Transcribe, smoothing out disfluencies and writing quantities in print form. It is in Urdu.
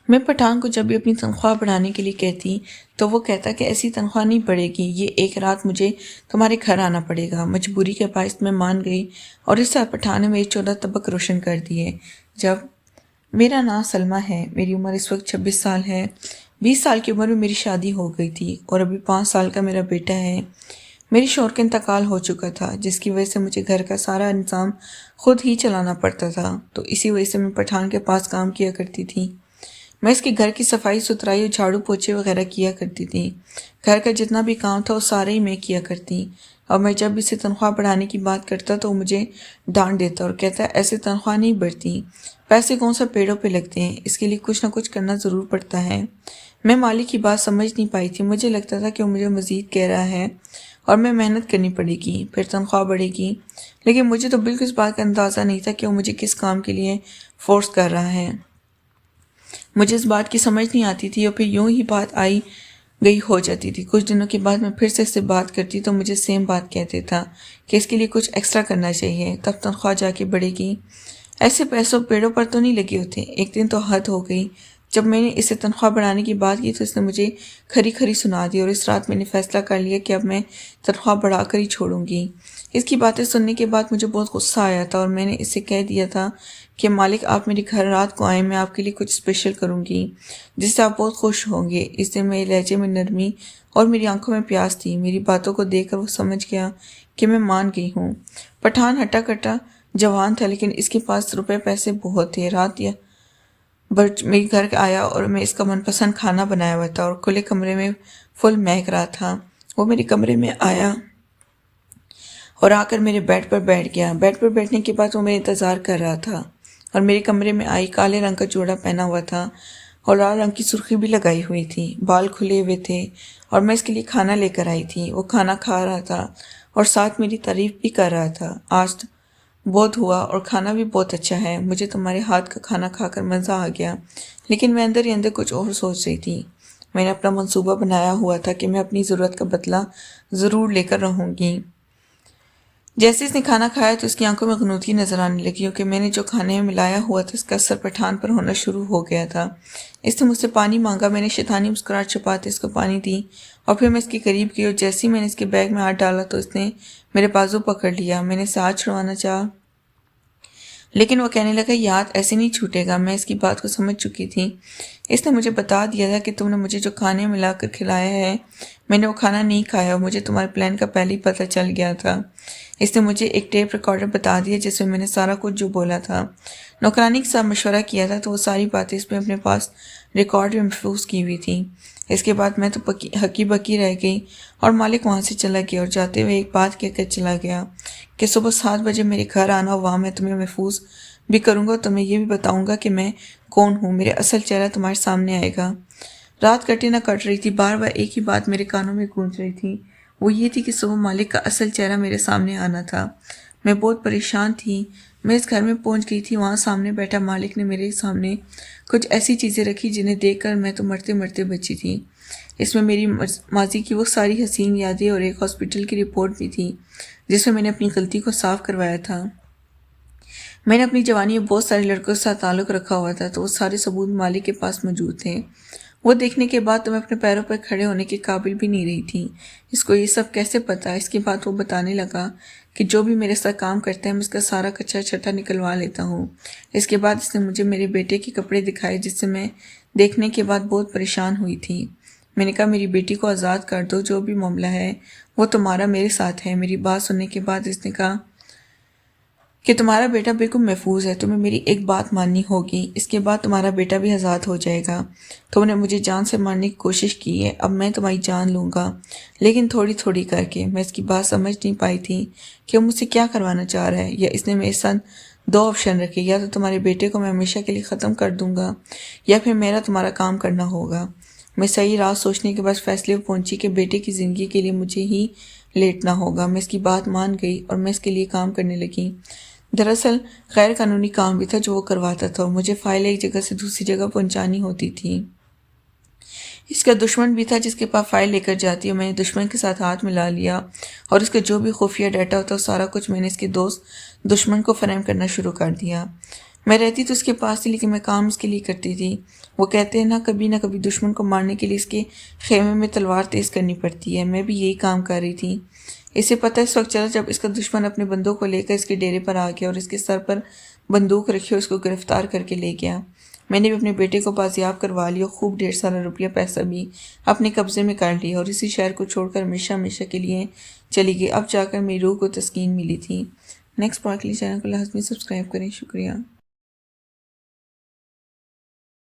میں پٹھان کو جب بھی اپنی تنخواہ بڑھانے کے لیے کہتی تو وہ کہتا کہ ایسی تنخواہ نہیں بڑھے گی، یہ ایک رات مجھے تمہارے گھر آنا پڑے گا۔ مجبوری کے باعث میں مان گئی اور اس سال پٹھان نے میرے 14 طبق روشن کر دیے۔ جب میرا نام سلمیٰ ہے، میری عمر اس وقت 26 سال ہے۔ 20 سال کی عمر میں میری شادی ہو گئی تھی اور ابھی 5 سال کا میرا بیٹا ہے۔ میرے شوہر کا انتقال ہو چکا تھا، جس کی وجہ سے مجھے گھر کا سارا انتظام خود ہی چلانا پڑتا تھا، تو اسی وجہ سے میں پٹھان کے پاس کام کیا کرتی تھی۔ میں اس کے گھر کی صفائی ستھرائی اور جھاڑو پوچھے وغیرہ کیا کرتی تھی۔ گھر کا جتنا بھی کام تھا وہ سارے ہی میں کیا کرتی، اور میں جب اسے تنخواہ بڑھانے کی بات کرتا تو وہ مجھے ڈانٹ دیتا اور کہتا ایسے تنخواہ نہیں بڑھتی، پیسے کون سا پیڑوں پہ لگتے ہیں، اس کے لیے کچھ نہ کچھ کرنا ضرور پڑتا ہے۔ میں مالک کی بات سمجھ نہیں پائی تھی، مجھے لگتا تھا کہ وہ مجھے مزید کہہ رہا ہے اور میں محنت کرنی پڑے گی پھر تنخواہ بڑھے گی، لیکن مجھے تو بالکل اس بات کا اندازہ نہیں تھا کہ وہ مجھے کس کام کے لیے فورس کر رہا ہے۔ مجھے اس بات کی سمجھ نہیں آتی تھی اور پھر یوں ہی بات آئی گئی ہو جاتی تھی۔ کچھ دنوں کے بعد میں پھر سے اس سے بات کرتی تو مجھے سیم بات کہتے تھا کہ اس کے لیے کچھ ایکسٹرا کرنا چاہیے، تب تنخواہ جا کے بڑھے گی۔ ایسے پیسوں پیڑوں پر تو نہیں لگے ہوتے۔ ایک دن تو حد ہو گئی، جب میں نے اسے تنخواہ بڑھانے کی بات کی تو اس نے مجھے کھری کھری سنا دی، اور اس رات میں نے فیصلہ کر لیا کہ اب میں تنخواہ بڑھا کر ہی چھوڑوں گی۔ اس کی باتیں سننے کے بعد مجھے بہت غصہ آیا تھا اور میں نے اسے کہہ دیا تھا کہ مالک آپ میرے گھر رات کو آئیں، میں آپ کے لیے کچھ اسپیشل کروں گی جس سے آپ بہت خوش ہوں گے۔ اس دن میرے لہجے میں نرمی اور میری آنکھوں میں پیاس تھی۔ میری باتوں کو دیکھ کر وہ سمجھ گیا کہ میں مان گئی ہوں۔ پٹھان ہٹا کٹا جوان تھا، لیکن اس کے پاس روپے پیسے بہت تھے۔ رات یا میرے گھر آیا اور میں اس کا من پسند کھانا بنایا ہوا تھا اور کھلے کمرے میں فل مہک رہا تھا۔ وہ میرے کمرے میں آیا اور آ کر میرے بیڈ پر بیٹھ گیا۔ بیڈ پر بیٹھنے کے بعد وہ میرے انتظار کر رہا تھا اور میرے کمرے میں آئی۔ کالے رنگ کا جوڑا پہنا ہوا تھا اور لال رنگ کی سرخی بھی لگائی ہوئی تھی، بال کھلے ہوئے تھے، اور میں اس کے لیے کھانا لے کر آئی تھی۔ وہ کھانا کھا رہا تھا اور ساتھ میری تعریف بھی کر رہا تھا۔ آج بہت ہوا اور کھانا بھی بہت اچھا ہے، مجھے تمہارے ہاتھ کا کھانا کھا کر مزہ آ گیا۔ لیکن میں اندر ہی اندر کچھ اور سوچ رہی تھی۔ میں نے اپنا منصوبہ بنایا ہوا تھا کہ میں اپنی ضرورت کا بدلہ ضرور لے کر رہوں گی۔ جیسے اس نے کھانا کھایا تو اس کی آنکھوں میں غنودگی نظر آنے لگی، کیونکہ میں نے جو کھانے میں ملایا ہوا تھا اس کا اثر پٹھان پر ہونا شروع ہو گیا تھا۔ اس نے مجھ سے پانی مانگا، میں نے شیطانی مسکراہٹ چھپاتے اس کو پانی دی اور پھر میں اس کے قریب گئی اور جیسے ہی میں نے اس کے بیگ میں ہاتھ ڈالا تو اس نے میرے بازو پکڑ لیا۔ میں نے اسے ہاتھ چھڑوانا چاہا، لیکن وہ کہنے لگا یہ ہاتھ ایسے نہیں چھوٹے گا۔ میں اس کی بات کو سمجھ چکی تھی۔ اس نے مجھے بتا دیا تھا کہ تم نے مجھے جو کھانے ملا کر کھلایا ہے میں نے وہ کھانا نہیں کھایا، اور مجھے تمہارے پلان کا پہلے ہی پتہ چل گیا تھا۔ اس نے مجھے ایک ٹیپ ریکارڈر بتا دیا جس میں نے سارا کچھ جو بولا تھا، نوکرانی کے ساتھ مشورہ کیا تھا، تو وہ ساری باتیں اس میں اپنے پاس ریکارڈ میں محفوظ کی ہوئی تھیں۔ اس کے بعد میں تو ہکی بکی رہ گئی اور مالک وہاں سے چلا گیا اور جاتے ہوئے ایک بات کہہ کر چلا گیا کہ صبح 7 بجے میرے گھر آنا، وہاں میں تمہیں محفوظ بھی کروں گا اور تمہیں یہ بھی بتاؤں گا کہ میں کون ہوں، میرے اصل چہرہ تمہارے سامنے آئے گا۔ رات کٹے نہ کٹ رہی تھی، بار بار ایک ہی بات میرے کانوں میں گونج رہی تھی، وہ یہ تھی کہ صبح مالک کا اصل چہرہ میرے سامنے آنا تھا۔ میں بہت پریشان تھی۔ میں اس گھر میں پہنچ گئی تھی، وہاں سامنے بیٹھا مالک نے میرے سامنے کچھ ایسی چیزیں رکھی جنہیں دیکھ کر میں تو مرتے مرتے بچی تھی۔ اس میں میری ماضی کی وہ ساری حسین یادیں اور ایک ہاسپٹل کی رپورٹ بھی تھی جس میں میں نے اپنی غلطی کو صاف کروایا تھا۔ میں نے اپنی جوانی میں بہت سارے لڑکوں کے ساتھ تعلق رکھا ہوا تھا، تو وہ سارے ثبوت مالک کے پاس موجود تھے۔ وہ دیکھنے کے بعد تو میں اپنے پیروں پر کھڑے ہونے کے قابل بھی نہیں رہی تھی۔ اس کو یہ سب کیسے پتا؟ اس کے بعد وہ بتانے لگا کہ جو بھی میرے ساتھ کام کرتا ہے میں اس کا سارا کچرا چھٹا نکلوا لیتا ہوں۔ اس کے بعد اس نے مجھے میرے بیٹے کے کپڑے دکھائے جس سے میں دیکھنے کے بعد بہت پریشان ہوئی تھی۔ میں نے کہا میری بیٹی کو آزاد کر دو، جو بھی معاملہ ہے وہ تمہارا میرے ساتھ ہے۔ میری بات سننے کے بعد اس نے کہا کہ تمہارا بیٹا بالکل محفوظ ہے، تمہیں میری ایک بات ماننی ہوگی، اس کے بعد تمہارا بیٹا بھی آزاد ہو جائے گا۔ تم نے مجھے جان سے مارنے کی کوشش کی ہے، اب میں تمہاری جان لوں گا، لیکن تھوڑی تھوڑی کر کے۔ میں اس کی بات سمجھ نہیں پائی تھی کہ وہ مجھ سے کیا کروانا چاہ رہا ہے، یا اس نے میرے ساتھ 2 آپشن رکھے، یا تو تمہارے بیٹے کو میں ہمیشہ کے لیے ختم کر دوں گا یا پھر میرا تمہارا کام کرنا ہوگا۔ میں صحیح رات سوچنے کے بعد فیصلے پر پہنچی کہ بیٹے کی زندگی کے لیے مجھے ہی لیٹنا ہوگا۔ میں اس کی بات مان گئی اور میں اس کے لیے کام کرنے لگی۔ دراصل غیر قانونی کام بھی تھا جو وہ کرواتا تھا اور مجھے فائل ایک جگہ سے دوسری جگہ پہنچانی ہوتی تھی۔ اس کا دشمن بھی تھا جس کے پاس فائل لے کر جاتی، اور میں نے دشمن کے ساتھ ہاتھ ملا لیا اور اس کا جو بھی خفیہ ڈیٹا ہوتا وہ سارا کچھ میں نے اس کے دوست دشمن کو فراہم کرنا شروع کر دیا۔ میں رہتی تو اس کے پاس تھی لیکن میں کام اس کے لیے کرتی تھی۔ وہ کہتے ہیں نہ کبھی دشمن کو مارنے کے لیے اس کے خیمے میں تلوار تیز کرنی پڑتی ہے۔ میں بھی یہی کام کر رہی تھی۔ اسے پتہ اس وقت چلا جب اس کا دشمن اپنے بندوں کو لے کر اس کے ڈیرے پر آ گیا اور اس کے سر پر بندوق رکھی اور اس کو گرفتار کر کے لے گیا۔ میں نے بھی اپنے بیٹے کو بازیاب کروا لیا اور خوب ڈھیر سارا روپیہ پیسہ بھی اپنے قبضے میں کر لیا اور اسی شہر کو چھوڑ کر ہمیشہ کے لیے چلی گئی۔ اب جا کر میری روح کو تسکین ملی تھی۔ نیکسٹ پارٹ کے لیے چینل کو لازمی سبسکرائب کریں۔ شکریہ۔